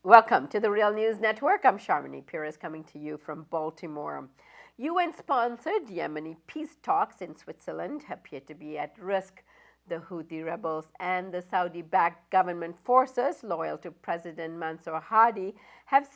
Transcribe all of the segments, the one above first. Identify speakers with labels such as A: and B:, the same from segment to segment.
A: Welcome to the Real News Network. I'm Sharmini Pires coming to you from Baltimore. UN-sponsored Yemeni peace talks in Switzerland appear to be at risk. The Houthi rebels and the Saudi-backed government forces loyal to President Mansour Hadi have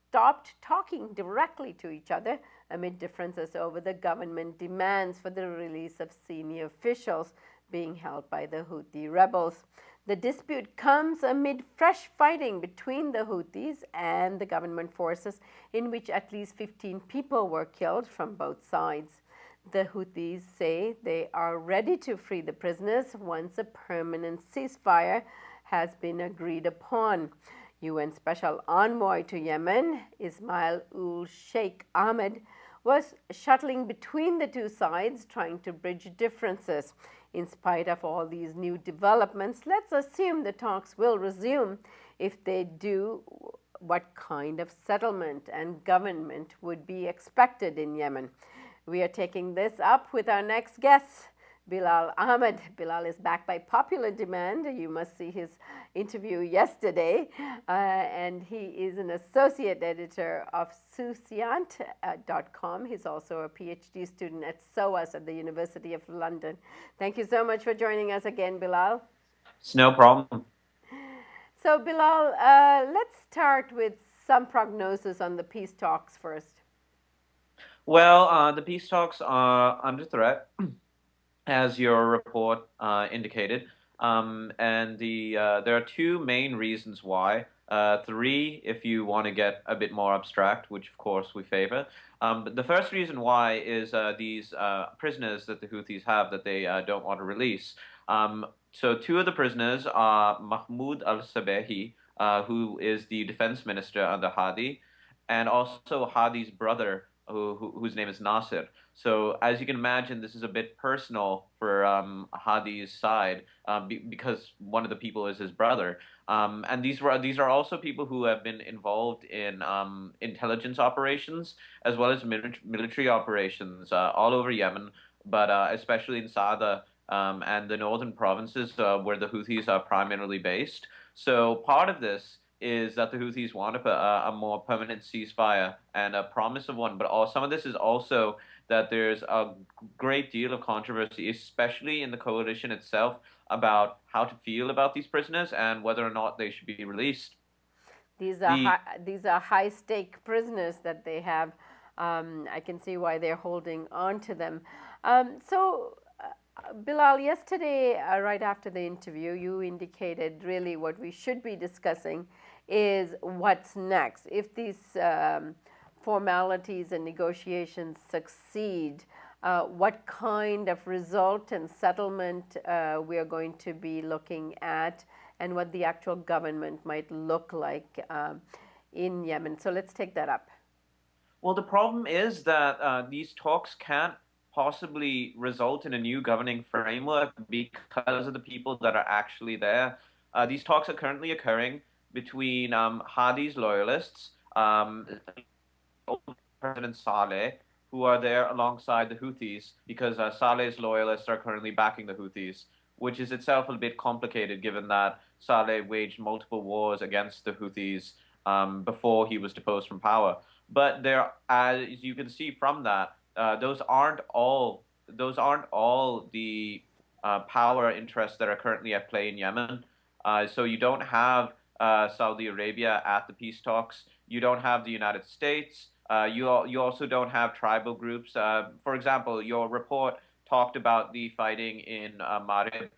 A: stopped talking directly to each other amid differences over the government demands for the release of senior officials being held by the Houthi rebels. The dispute comes amid fresh fighting between the Houthis and the government forces, in which at least 15 people were killed from both sides. The Houthis say they are ready to free the prisoners once a permanent ceasefire has been agreed upon. UN Special Envoy to Yemen, Ismail ul Sheikh Ahmed, was shuttling between the two sides, trying to bridge differences. In spite of all these new developments, let's assume the talks will resume. If they do, what kind of settlement and government would be expected in Yemen? We are taking this up with our next guest, Bilal Ahmed. Bilal is back by popular demand. You must see his interview yesterday. And he is an associate editor of Susiant.com. He's also a PhD student at SOAS at the University of London. Thank you so much for joining us again, Bilal.
B: It's no problem.
A: So, Bilal, let's start with some prognosis on the peace talks first.
B: Well, the peace talks are under threat, as your report indicated. And there are two main reasons why. Three, if you want to get a bit more abstract, which of course we favor. But the first reason why is these prisoners that the Houthis have that they don't want to release. So two of the prisoners are Mahmoud al-Sabehi, who is the defense minister under Hadi, and also Hadi's brother, whose name is Nasir. So as you can imagine, this is a bit personal for Hadi's side because one of the people is his brother. And these are also people who have been involved in intelligence operations as well as military operations all over Yemen, but especially in Sada and the northern provinces where the Houthis are primarily based. So part of this is that the Houthis want a more permanent ceasefire and a promise of one, but some of this is also that there's a great deal of controversy, especially in the coalition itself, about how to feel about these prisoners and whether or not they should be released. The
A: These are high stake prisoners that they have. I can see why they're holding on to them. Bilal, yesterday, right after the interview, you indicated really what we should be discussing is what's next. If these formalities and negotiations succeed, what kind of result and settlement we are going to be looking at, and what the actual government might look like in Yemen. So let's take that up.
B: Well, the problem is that these talks can't possibly result in a new governing framework because of the people that are actually there. These talks are currently occurring between Hadi's loyalists, President Saleh, who are there alongside the Houthis because Saleh's loyalists are currently backing the Houthis, which is itself a bit complicated given that Saleh waged multiple wars against the Houthis before he was deposed from power. But there, as you can see from that, those aren't all the power interests that are currently at play in Yemen. So you don't have Saudi Arabia at the peace talks. You don't have the United States. You also don't have tribal groups. For example, your report talked about the fighting in Marib,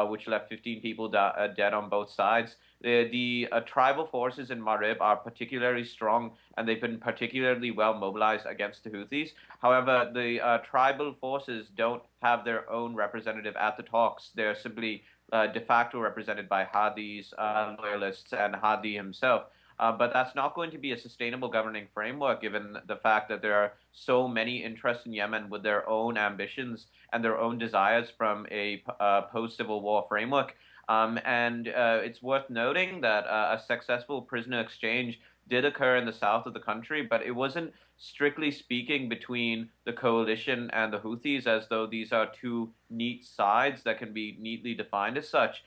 B: which left 15 people dead on both sides. The tribal forces in Marib are particularly strong, and they've been particularly well mobilized against the Houthis. However, the tribal forces don't have their own representative at the talks. They're simply de facto represented by Hadi's loyalists and Hadi himself. But that's not going to be a sustainable governing framework given the fact that there are so many interests in Yemen with their own ambitions and their own desires from a post-Civil War framework. And it's worth noting that a successful prisoner exchange did occur in the south of the country, but it wasn't strictly speaking between the coalition and the Houthis as though these are two neat sides that can be neatly defined as such.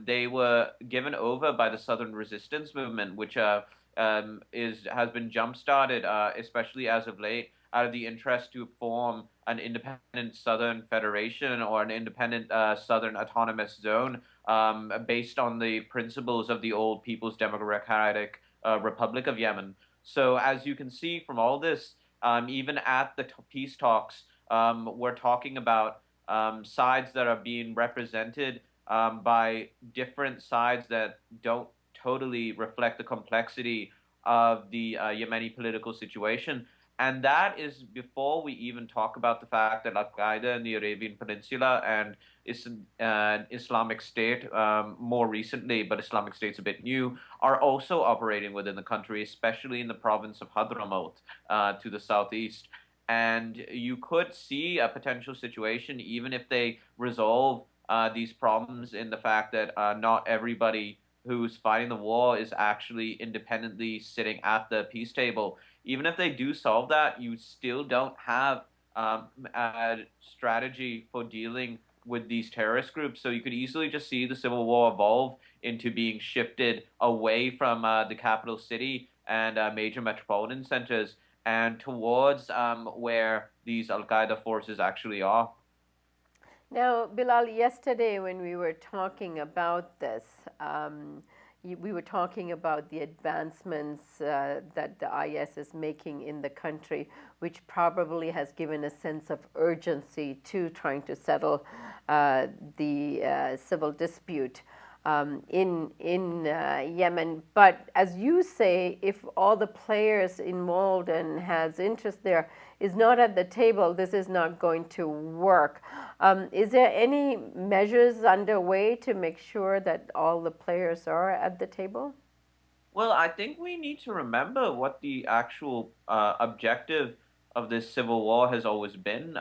B: They were given over by the Southern Resistance Movement, which is has been jump started, especially as of late, out of the interest to form an independent Southern Federation or an independent Southern Autonomous Zone, based on the principles of the old People's Democratic Republic of Yemen. So, as you can see from all this, even at the peace talks, we're talking about sides that are being represented by different sides that don't totally reflect the complexity of the Yemeni political situation. And that is before we even talk about the fact that Al Qaeda in the Arabian Peninsula and Islamic State, more recently, but Islamic State's a bit new, are also operating within the country, especially in the province of Hadramaut to the southeast. And you could see a potential situation, even if they resolve these problems, in the fact that not everybody who's fighting the war is actually independently sitting at the peace table. Even if they do solve that, you still don't have a strategy for dealing with these terrorist groups. So you could easily just see the civil war evolve into being shifted away from the capital city and major metropolitan centers and towards where these Al Qaeda forces actually are.
A: Now, Bilal, yesterday when we were talking about this, we were talking about the advancements that the IS is making in the country, which probably has given a sense of urgency to trying to settle the civil dispute in Yemen. But as you say, if all the players involved and has interest there is not at the table, this is not going to work. Is there any measures underway to make sure that all the players are at the table?
B: Well, I think we need to remember what the actual objective of this civil war has always been.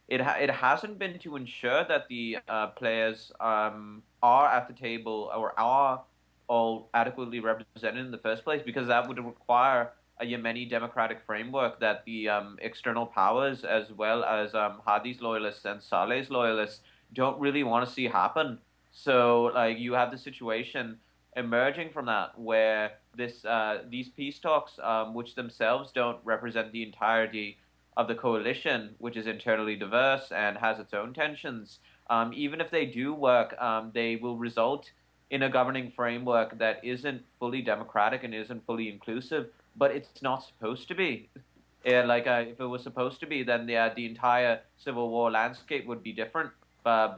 B: It hasn't been to ensure that the players are at the table or are all adequately represented in the first place, because that would require a Yemeni democratic framework that the external powers, as well as Hadi's loyalists and Saleh's loyalists, don't really want to see happen. So, like, you have the situation emerging from that, where these peace talks, which themselves don't represent the entirety of the coalition, which is internally diverse and has its own tensions, even if they do work, they will result in a governing framework that isn't fully democratic and isn't fully inclusive. But it's not supposed to be. Yeah, like if it was supposed to be, then the entire Civil War landscape would be different. But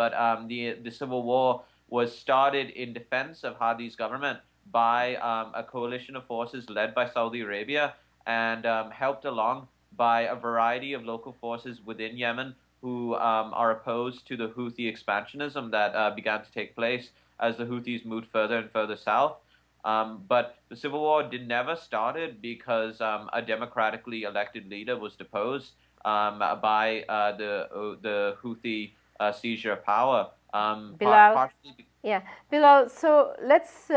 B: the Civil War was started in defense of Hadi's government by a coalition of forces led by Saudi Arabia and helped along by a variety of local forces within Yemen who are opposed to the Houthi expansionism that began to take place as the Houthis moved further and further south. But the civil war did never started because a democratically elected leader was deposed by the Houthi seizure of power.
A: Bilal,
B: Partially,
A: yeah, Bilal, so let's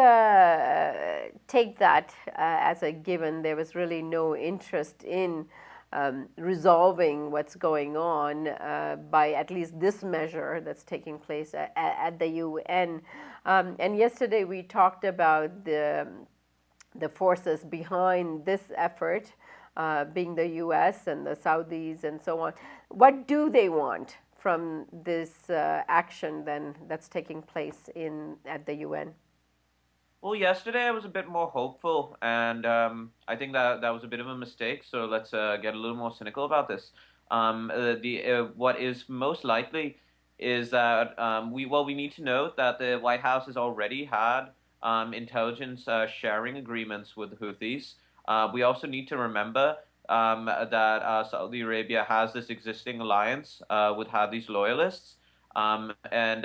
A: take that as a given. There was really no interest in resolving what's going on by at least this measure that's taking place at the UN. And yesterday we talked about the forces behind this effort, being the US and the Saudis and so on. What do they want from this action then that's taking place at the UN?
B: well, yesterday I was a bit more hopeful, and I think that that was a bit of a mistake. So let's get a little more cynical about this. The What is most likely is that we need to note that the White House has already had intelligence sharing agreements with the Houthis. We also need to remember that Saudi Arabia has this existing alliance with Hadi's loyalists. And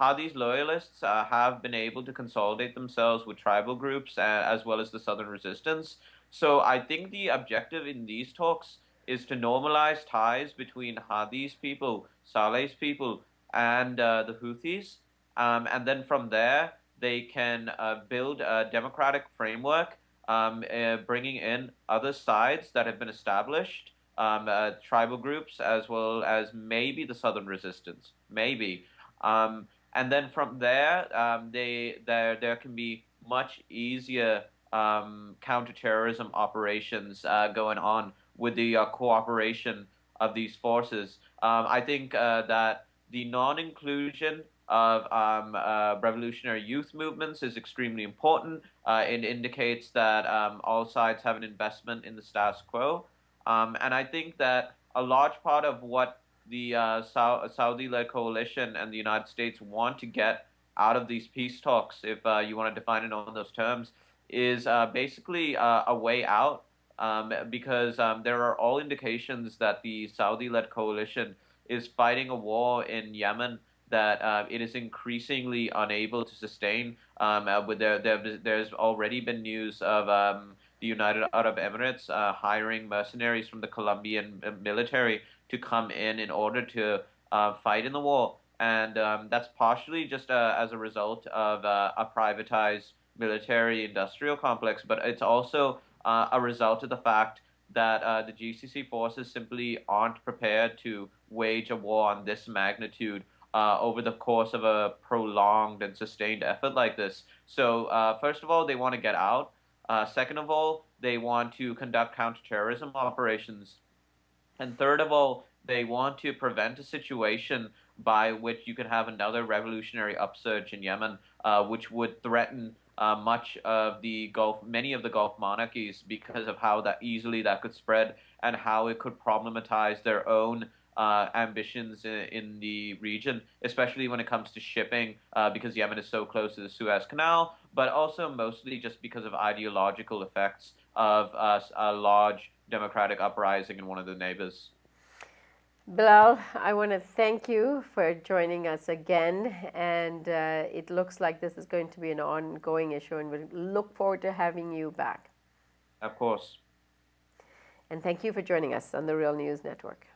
B: Hadi's loyalists have been able to consolidate themselves with tribal groups as well as the Southern Resistance. So I think the objective in these talks is to normalize ties between Hadi's people, Saleh's people, and the Houthis. And then from there, they can build a democratic framework bringing in other sides that have been established, tribal groups, as well as maybe the Southern Resistance, maybe. And then from there, there can be much easier counterterrorism operations going on with the cooperation of these forces. I think that the non-inclusion of revolutionary youth movements is extremely important. It indicates that all sides have an investment in the status quo. And I think that a large part of what the Saudi-led coalition and the United States want to get out of these peace talks, if you want to define it on those terms, is basically a way out. Because there are all indications that the Saudi-led coalition is fighting a war in Yemen that it is increasingly unable to sustain. There's already been news of the United Arab Emirates hiring mercenaries from the Colombian military to come in order to fight in the war. And that's partially just as a result of a privatized military industrial complex, but it's also a result of the fact that the GCC forces simply aren't prepared to wage a war on this magnitude over the course of a prolonged and sustained effort like this. So, first of all, they want to get out. Second of all, they want to conduct counterterrorism operations. And third of all, they want to prevent a situation by which you could have another revolutionary upsurge in Yemen, which would threaten much of the Gulf, many of the Gulf monarchies, because of how that easily that could spread and how it could problematize their own ambitions in the region, especially when it comes to shipping, because Yemen is so close to the Suez Canal, but also mostly just because of ideological effects of a large democratic uprising in one of the neighbors.
A: Bilal, I want to thank you for joining us again. And it looks like this is going to be an ongoing issue, and we look forward to having you back.
B: Of course.
A: And thank you for joining us on the Real News Network.